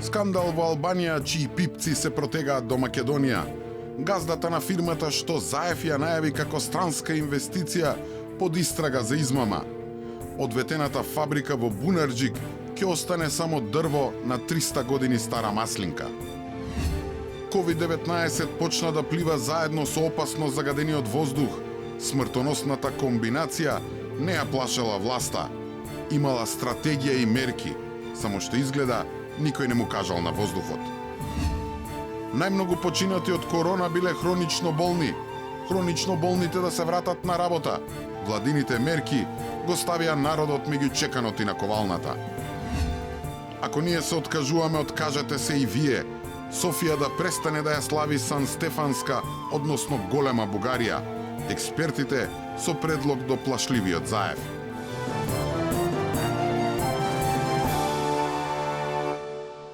Скандал во Албанија, чии пипци се протегаат до Македонија. Газдата на фирмата што Заев ја најави како странска инвестиција под истрага за измама. Одветената фабрика во Бунарџик ќе остане само дрво на 300 години стара маслинка. COVID-19 почна да плива заедно со опасно загадениот воздух. Смртоносната комбинација не ја плашела власта. Имала стратегија и мерки, само што изгледа никој не му кажал на воздухот. Најмногу починати од корона биле хронично болни. Хронично болните да се вратат на работа. Владините мерки го ставија народот меѓу чеканот и наковалната. Ако ние се откажуваме, откажете се и вие. Софија да престане да ја слави Сан Стефанска, односно голема Бугарија. Експертите со предлог до плашливиот Заев.